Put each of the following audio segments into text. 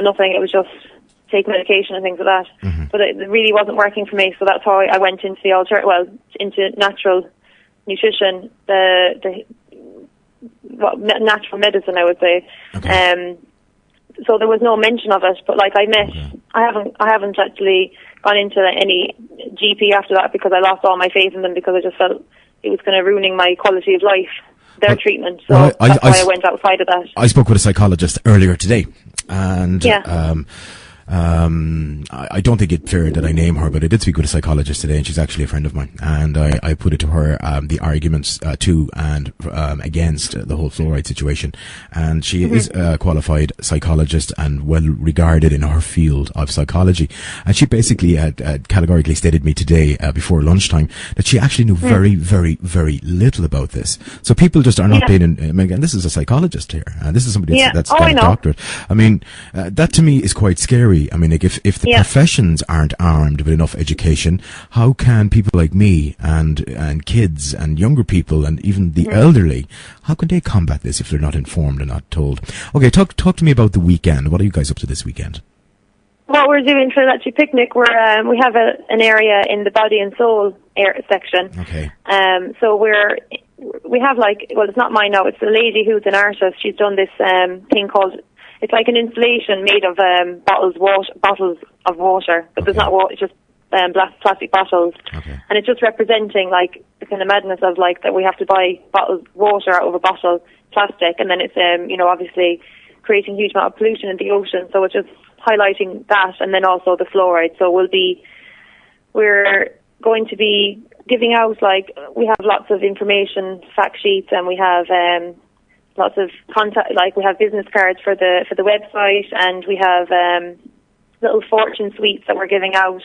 nothing. It was just take medication and things like that. But it really wasn't working for me, so that's how I went into into natural nutrition, natural medicine, I would say. Okay. So there was no mention of it, but like I haven't actually gone into any GP after that, because I lost all my faith in them, because I just felt it was kind of ruining my quality of life, their treatment. So that's why I went outside of that. I spoke with a psychologist earlier today, and I don't think it's fair that I name her, but I did speak with a psychologist today, and she's actually a friend of mine. And I put it to her, the arguments to and against the whole fluoride situation. And she is a qualified psychologist and well regarded in her field of psychology. And she basically had categorically stated to me today, before lunchtime, that she actually knew very, very, very little about this. So people just are not being, and this is a psychologist here, and this is somebody that's got a doctorate. I mean, that to me is quite scary. I mean, like, if the professions aren't armed with enough education, how can people like me and kids and younger people and even the elderly, how can they combat this if they're not informed and not told? Okay, talk to me about the weekend. What are you guys up to this weekend? What we're doing for the Electric Picnic, we have an area in the Body and Soul section. Okay. So we have it's not mine now. It's a lady who's an artist. She's done this thing called. It's like an installation made of bottles of water, but there's not water. It's just plastic bottles, and it's just representing like the kind of madness of like that we have to buy water out of a bottle plastic, and then it's obviously creating a huge amount of pollution in the ocean. So it's just highlighting that, and then also the fluoride. So we're going to be giving out, like, we have lots of information, fact sheets, and we have lots of contact, like we have business cards for the website, and we have little fortune sweets that we're giving out,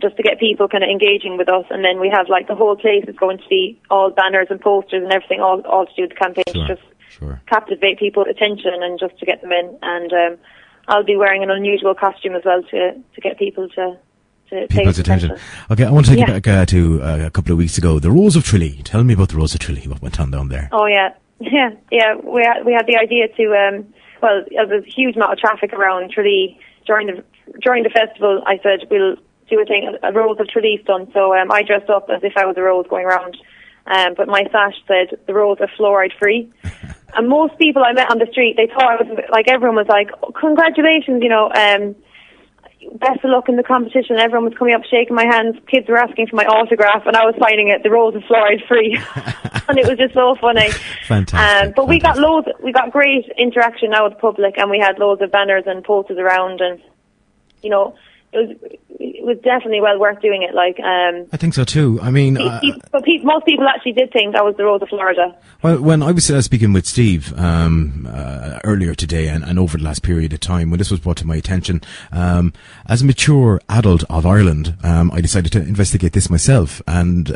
just to get people kind of engaging with us. And then we have like the whole place is going to be all banners and posters and everything, all to do with the campaign, to just captivate people's attention and just to get them in. And I'll be wearing an unusual costume as well to get people to people's attention. Okay, I want to take you back to a couple of weeks ago. The Rose of Tralee. Tell me about the Rose of Tralee. What went on down there? Oh yeah. We had the idea to there was a huge amount of traffic around Tralee during the festival. I said we'll do a Rose of Tralee stunt. So I dressed up as if I was a rose going around, but my sash said the rose are fluoride free. And most people I met on the street, they thought I was like, everyone was like, oh, congratulations, best of luck in the competition. Everyone was coming up shaking my hands. Kids were asking for my autograph, and I was signing it. The rose is fluoride free, and it was just so funny. Fantastic. But we got great interaction now with the public, and we had loads of banners and posters around, and it was definitely well worth doing it. I think so too. I mean, most people actually did think that was the Rose of Florida. Well, when I was speaking with Steve earlier today and over the last period of time, when this was brought to my attention, as a mature adult of Ireland, I decided to investigate this myself. And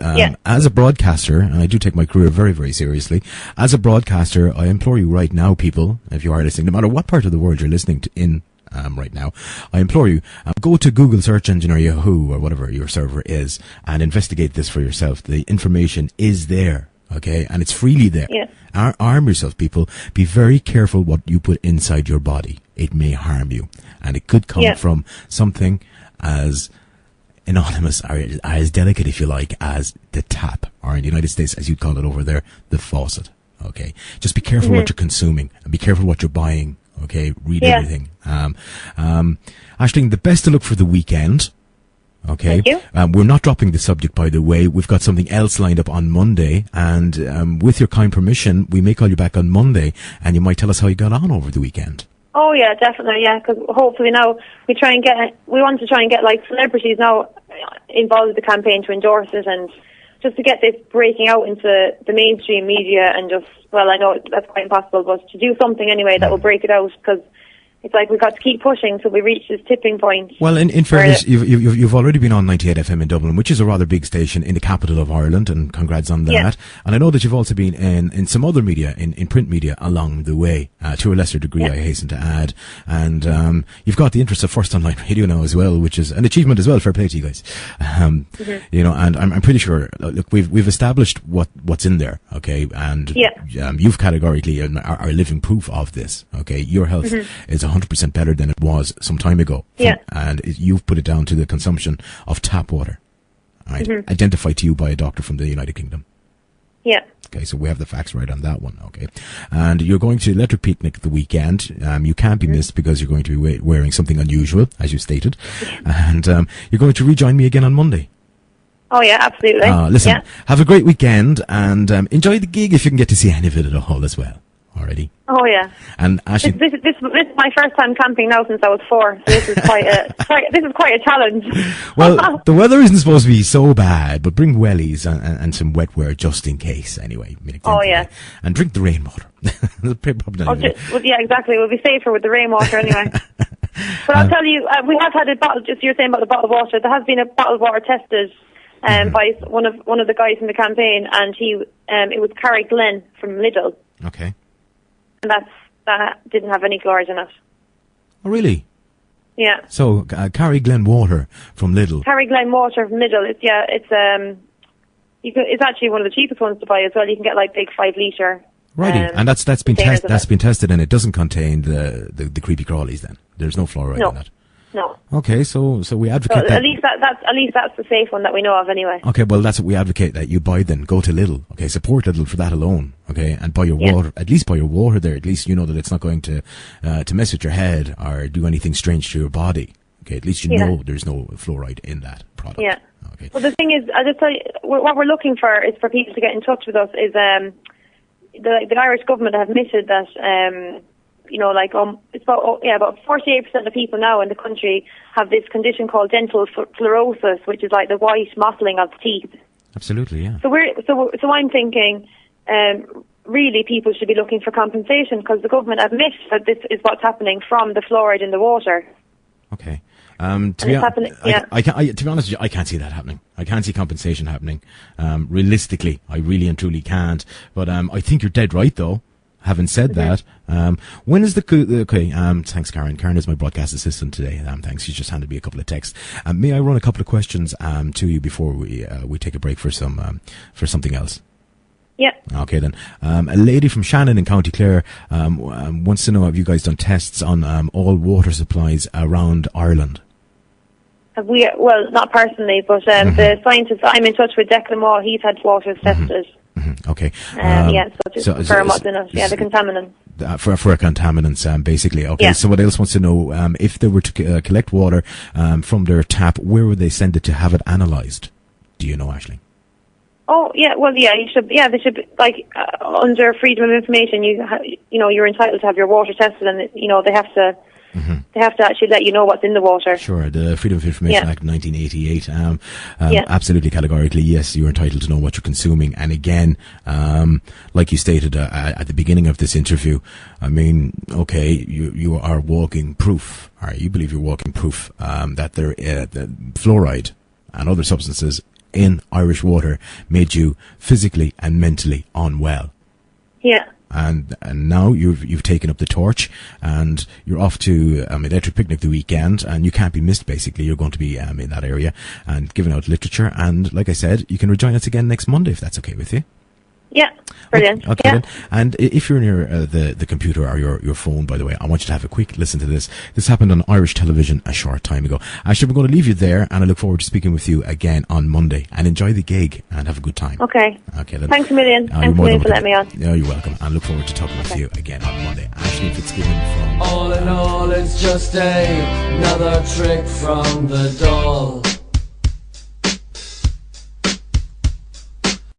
as a broadcaster, and I do take my career very, very seriously, as a broadcaster, I implore you right now, people, if you are listening, no matter what part of the world you're listening to in right now, I implore you, go to Google search engine or Yahoo or whatever your server is and investigate this for yourself. The information is there, okay, and it's freely there. Arm yourself, people. Be very careful what you put inside your body. It may harm you, and it could come from something as anonymous or as delicate, if you like, as the tap, or in the United States, as you'd call it over there, the faucet. Okay, just be careful what you're consuming, and be careful what you're buying. Okay, read everything. Aisling, the best to look for the weekend. Okay. Thank you. We're not dropping the subject, by the way. We've got something else lined up on Monday, and with your kind permission, we may call you back on Monday, and you might tell us how you got on over the weekend. Oh yeah, definitely, because hopefully now we want to try and get like celebrities now involved with the campaign to endorse it, and just to get this breaking out into the mainstream media, and just, well, I know that's quite impossible, but to do something anyway that will break it out, because it's like we've got to keep pushing till we reach this tipping point. Well, in fairness, you've already been on 98 FM in Dublin, which is a rather big station in the capital of Ireland, and congrats on that. Yeah. And I know that you've also been in some other media, in print media along the way, to a lesser degree, I hasten to add. And you've got the interest of FirstOnline radio now as well, which is an achievement as well. Fair play to you guys. You know, and I'm pretty sure, look, we've established what's in there, okay? And you've categorically are living proof of this, okay? Your health is 100% better than it was some time ago. Yeah. And you've put it down to the consumption of tap water, right? Identified to you by a doctor from the United Kingdom. Yeah. Okay, so we have the facts right on that one, okay? And you're going to the electric picnic the weekend. You can't be missed because you're going to be wearing something unusual, as you stated. And you're going to rejoin me again on Monday. Oh, yeah, absolutely. Listen, have a great weekend and enjoy the gig if you can get to see any of it at all as well. Alrighty. Oh, yeah. And Ashley, this is my first time camping now since I was 4. So this is quite a challenge. well, the weather isn't supposed to be so bad, but bring wellies and some wetwear just in case. Anyway. Oh, yeah. And drink the rainwater. Yeah, exactly. We'll be safer with the rainwater anyway. But I'll tell you, we have had a bottle. Just you're saying about the bottled water. There has been a bottled water tested by one of the guys in the campaign, and it was Carrie Glen from Lidl. Okay. And that didn't have any fluoride in it. Oh, really? Yeah. So, Carrie Glen water from Lidl. Carrie Glen water from Lidl. It's actually one of the cheapest ones to buy as well. You can get like big 5 litre. Righty, and that's been tested, and it doesn't contain the creepy crawlies. Then there's no fluoride in that. No. Okay, so we advocate that. At least that's the safe one that we know of anyway. Okay, well that's what we advocate, that you buy then. Go to Lidl. Okay, support Lidl for that alone. Okay, and buy your water. At least buy your water there. At least you know that it's not going to mess with your head or do anything strange to your body. Okay, at least you know there's no fluoride in that product. Yeah. Okay. Well, the thing is, I'll just tell you, what we're looking for is for people to get in touch with us. Is the Irish government have admitted that. It's about 48% of people now in the country have this condition called dental fluorosis, which is like the white mottling of teeth. Absolutely, yeah. So I'm thinking, really, people should be looking for compensation because the government admits that this is what's happening from the fluoride in the water. Okay. To be honest with you, I can't see that happening. I can't see compensation happening. Realistically, I really and truly can't. But I think you're dead right, though. Having said that, when is thanks, Karen. Karen is my broadcast assistant today. Thanks. She's just handed me a couple of texts. May I run a couple of questions to you before we take a break for something else? Yeah. Okay then. A lady from Shannon in County Clare wants to know, have you guys done tests on all water supplies around Ireland? Well, not personally, but the scientist I'm in touch with, Declan Wall, he's had water tested. Okay. So confirm what's in it. Yeah, the contaminants. For contaminants, basically. Okay. Yeah. So what else wants to know? If they were to collect water from their tap, where would they send it to have it analysed? Do you know, Aisling? Oh yeah, well yeah, you should. Yeah, they should under freedom of information. You're entitled to have your water tested, and they have to. They have to actually let you know what's in the water. Sure, the Freedom of Information Act of 1988. Absolutely, categorically, yes, you're entitled to know what you're consuming. And again, like you stated at the beginning of this interview, I mean, okay, you are walking proof, or you believe you're walking proof that the fluoride and other substances in Irish water made you physically and mentally unwell. Yeah. And now you've taken up the torch, and you're off to electric picnic the weekend, and you can't be missed. Basically, you're going to be in that area and giving out literature. And like I said, you can rejoin us again next Monday if that's okay with you. Yeah, brilliant. Okay, yeah. Then. And if you're near the computer or your phone, by the way, I want you to have a quick listen to this. This happened on Irish television a short time ago. Actually, we're going to leave you there, and I look forward to speaking with you again on Monday. And enjoy the gig and have a good time. Okay. Okay. Then. Thanks a million. Thanks a million for letting me on. Yeah, you're welcome. And look forward to talking with you again on Monday. Ashley Fitzgibbon from... All in all, it's just another trick from the doll.